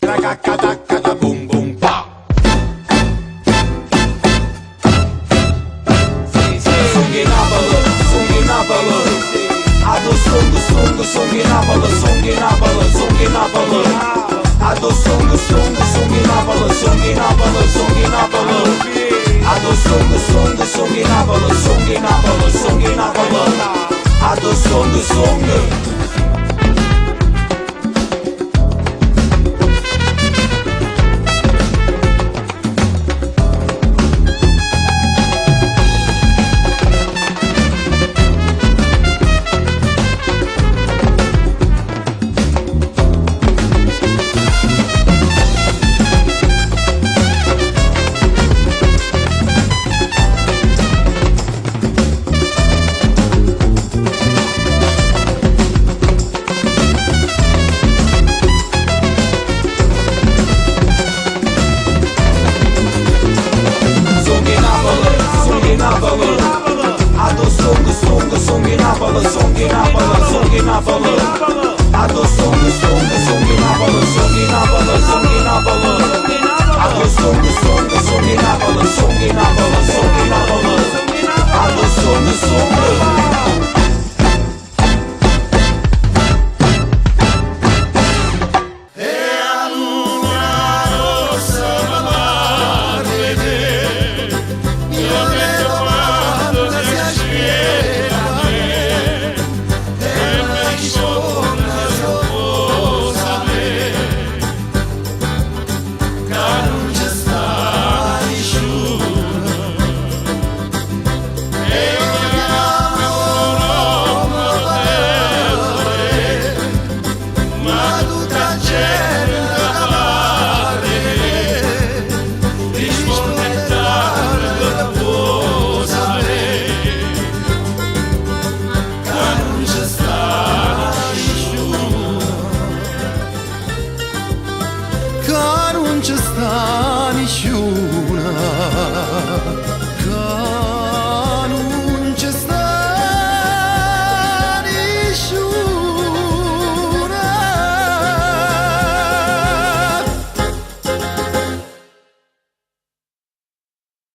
Ragacca boom boom pa. Songuinabala. Ado songu songuinabala. Ado songu songuinabala. Ado songu songuinabala. Ado songu. Ado songu songuinabala. Ado songu songuinabala. Ado songu songuinabala. Ado songu. Ca nu-mi ce sta niciuna